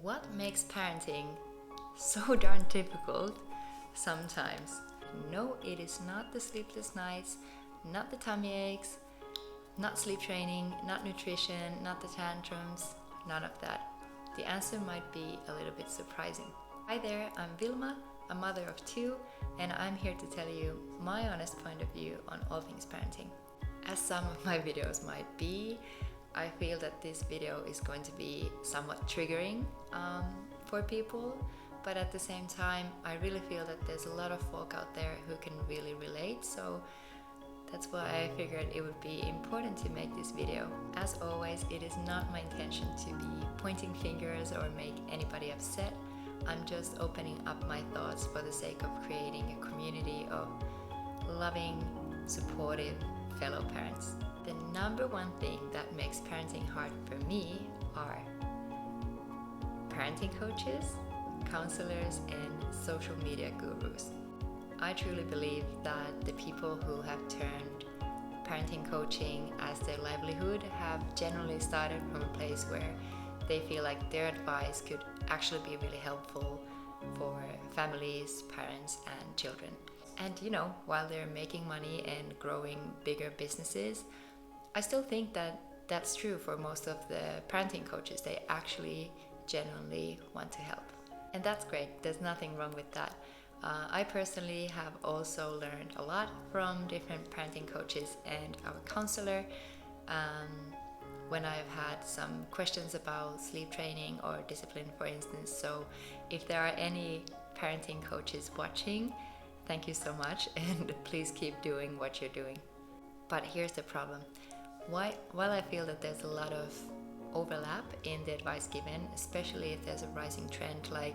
What makes parenting so darn difficult sometimes? No, it is not the sleepless nights, not the tummy aches, not sleep training, not nutrition, not the tantrums, none of that. The answer might be a little bit surprising. Hi there, I'm Vilma, a mother of two, and I'm here to tell you my honest point of view on all things parenting. As some of my videos might be, I feel that this video is going to be somewhat triggering for people, but at the same time I really feel that there's a lot of folk out there who can really relate, so that's why I figured it would be important to make this video. As always, it is not my intention to be pointing fingers or make anybody upset. I'm just opening up my thoughts for the sake of creating a community of loving, supportive fellow parents. The number one thing that makes parenting hard for me are parenting coaches, counselors, and social media gurus. I truly believe that the people who have turned parenting coaching as their livelihood have generally started from a place where they feel like their advice could actually be really helpful for families, parents, and children. And while they're making money and growing bigger businesses, I still think that that's true for most of the parenting coaches. They actually genuinely want to help. And that's great. There's nothing wrong with that. I personally have also learned a lot from different parenting coaches and our counselor when I've had some questions about sleep training or discipline, for instance. So if there are any parenting coaches watching, thank you so much, and please keep doing what you're doing. But here's the problem. While I feel that there's a lot of overlap in the advice given, especially if there's a rising trend, like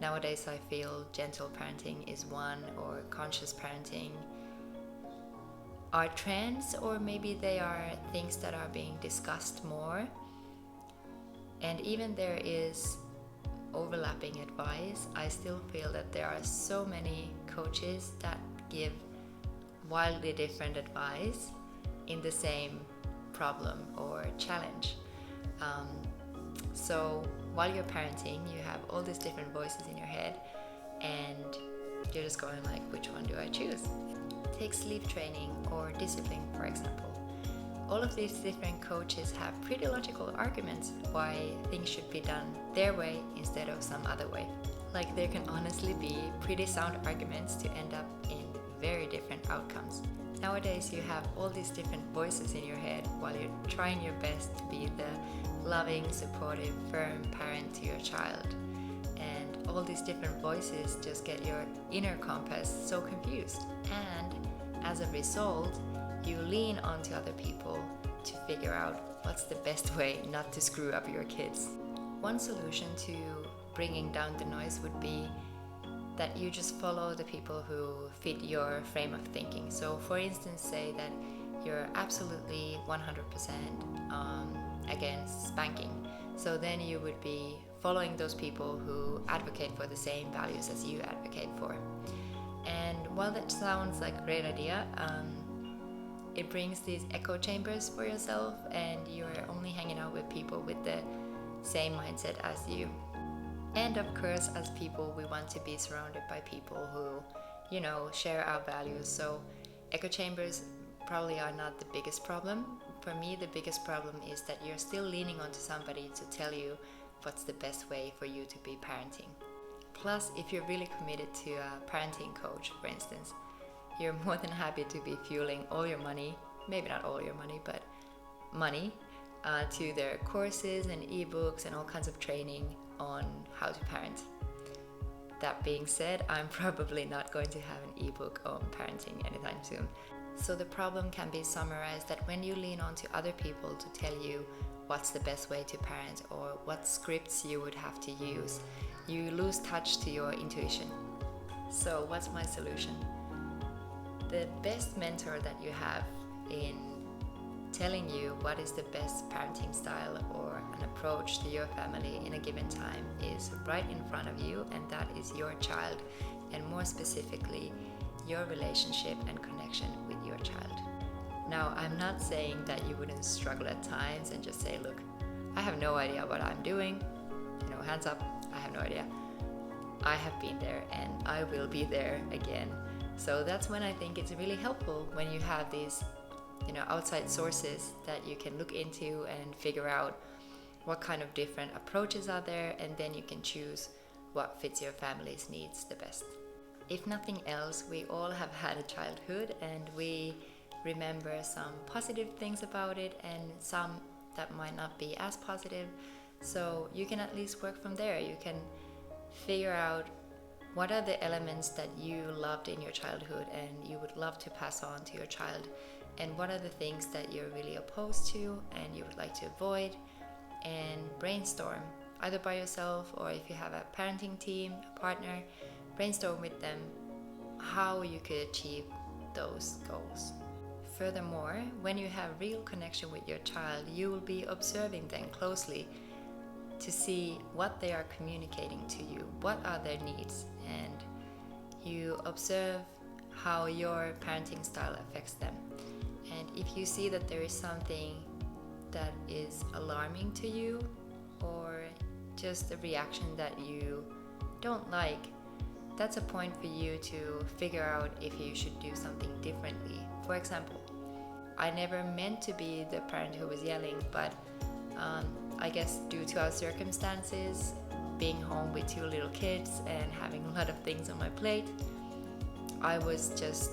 nowadays I feel gentle parenting is one, or conscious parenting are trends, or maybe they are things that are being discussed more. And even there is overlapping advice, I still feel that there are so many coaches that give wildly different advice in the same problem or challenge. So while you're parenting, you have all these different voices in your head, and you're just going like, which one do I choose? Take sleep training or discipline, for example. All of these different coaches have pretty logical arguments why things should be done their way instead of some other way. Like, there can honestly be pretty sound arguments to end up in very different outcomes. Nowadays you have all these different voices in your head while you're trying your best to be the loving, supportive, firm parent to your child. And all these different voices just get your inner compass so confused. And as a result, you lean onto other people to figure out what's the best way not to screw up your kids. One solution to bringing down the noise would be that you just follow the people who fit your frame of thinking. So for instance, say that you're absolutely 100% against spanking. So then you would be following those people who advocate for the same values as you advocate for. And while that sounds like a great idea, it brings these echo chambers for yourself, and you're only hanging out with people with the same mindset as you. And of course, as people, we want to be surrounded by people who, share our values. So echo chambers probably are not the biggest problem. For me, the biggest problem is that you're still leaning onto somebody to tell you what's the best way for you to be parenting. Plus, if you're really committed to a parenting coach, for instance, you're more than happy to be fueling all your money, maybe not all your money, but money, to their courses and ebooks and all kinds of training on how to parent. That being said, I'm probably not going to have an ebook on parenting anytime soon. So the problem can be summarized that when you lean on to other people to tell you what's the best way to parent or what scripts you would have to use, you lose touch to your intuition. So what's my solution? The best mentor that you have in telling you what is the best parenting style or an approach to your family in a given time is right in front of you, and that is your child, and more specifically, your relationship and connection with your child. Now, I'm not saying that you wouldn't struggle at times and just say, look, I have no idea what I'm doing, hands up, I have no idea. I have been there and I will be there again. So that's when I think it's really helpful when you have these outside sources that you can look into and figure out what kind of different approaches are there, and then you can choose what fits your family's needs the best. If nothing else, we all have had a childhood and we remember some positive things about it and some that might not be as positive. So you can at least work from there. You can figure out what are the elements that you loved in your childhood and you would love to pass on to your child, and what are the things that you're really opposed to and you would like to avoid, and brainstorm either by yourself or if you have a parenting team, a partner, brainstorm with them how you could achieve those goals. Furthermore, when you have real connection with your child, you will be observing them closely to see what they are communicating to you, what are their needs, and you observe how your parenting style affects them. And if you see that there is something that is alarming to you or just a reaction that you don't like, that's a point for you to figure out if you should do something differently. For example, I never meant to be the parent who was yelling, but I guess due to our circumstances, being home with 2 little kids and having a lot of things on my plate, I was just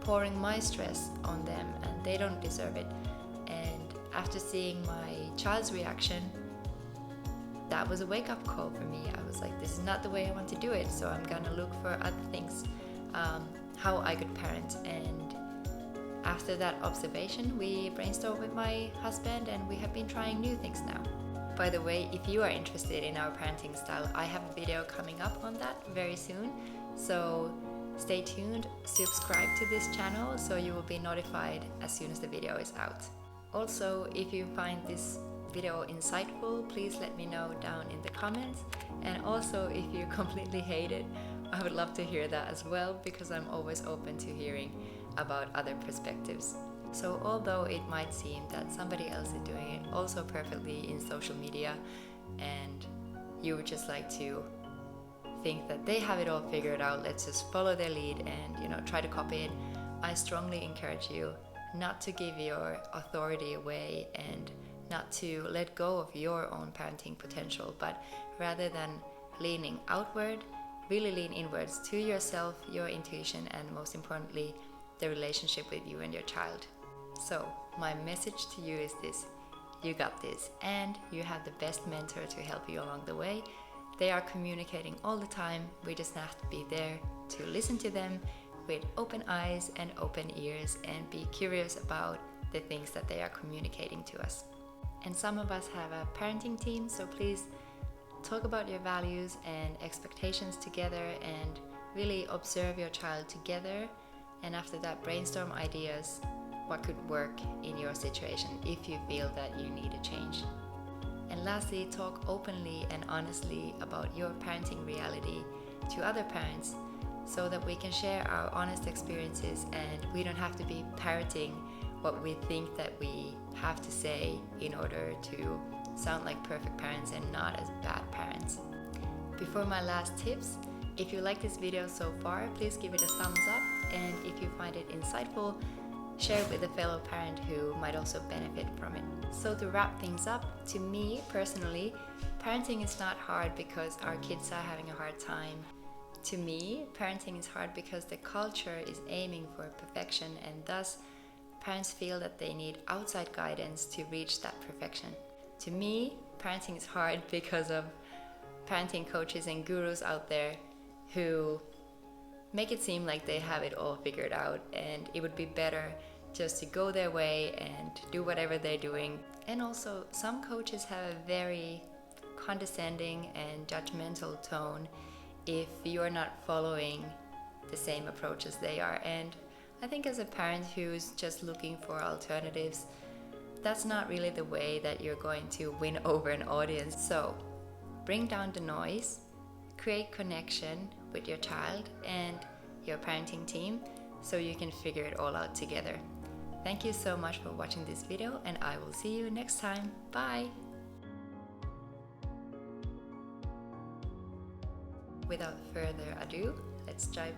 pouring my stress on them, and they don't deserve it. And after seeing my child's reaction, that was a wake-up call for me. I was like, this is not the way I want to do it, so I'm gonna look for other things, how I could parent. And after that observation, we brainstormed with my husband and we have been trying new things now. By the way, if you are interested in our parenting style, I have a video coming up on that very soon, so stay tuned, subscribe to this channel so you will be notified as soon as the video is out. Also, if you find this video insightful, please let me know down in the comments, and also if you completely hate it, I would love to hear that as well, because I'm always open to hearing about other perspectives. So although it might seem that somebody else is doing it also perfectly in social media and you would just like to think that they have it all figured out, let's just follow their lead and try to copy it, I strongly encourage you not to give your authority away and not to let go of your own parenting potential, but rather than leaning outward, really lean inwards to yourself, your intuition, and most importantly, the relationship with you and your child. So my message to you is this: you got this, and you have the best mentor to help you along the way. They are communicating all the time. We just have to be there to listen to them with open eyes and open ears and be curious about the things that they are communicating to us. And some of us have a parenting team, so please talk about your values and expectations together and really observe your child together, and after that brainstorm ideas what could work in your situation if you feel that you need a change. And lastly, talk openly and honestly about your parenting reality to other parents so that we can share our honest experiences and we don't have to be parroting what we think that we have to say in order to sound like perfect parents and not as bad parents. Before my last tips, if you like this video so far, please give it a thumbs up, and if you find it insightful, share it with a fellow parent who might also benefit from it. So to wrap things up, to me personally, parenting is not hard because our kids are having a hard time. To me, parenting is hard because the culture is aiming for perfection, and thus parents feel that they need outside guidance to reach that perfection. To me, parenting is hard because of parenting coaches and gurus out there who make it seem like they have it all figured out, and it would be better just to go their way and do whatever they're doing. And also, some coaches have a very condescending and judgmental tone if you're not following the same approach as they are. And I think as a parent who's just looking for alternatives, that's not really the way that you're going to win over an audience. So bring down the noise, create connection with your child and your parenting team so you can figure it all out together. Thank you so much for watching this video, and I will see you next time. Bye! without further ado, let's dive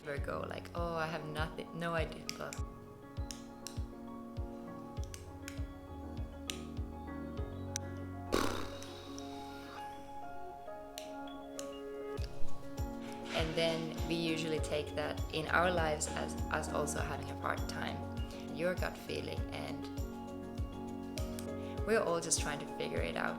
Virgo, like, oh, I have no idea. But and then we usually take that in our lives as us also having a part time, your gut feeling, and we're all just trying to figure it out.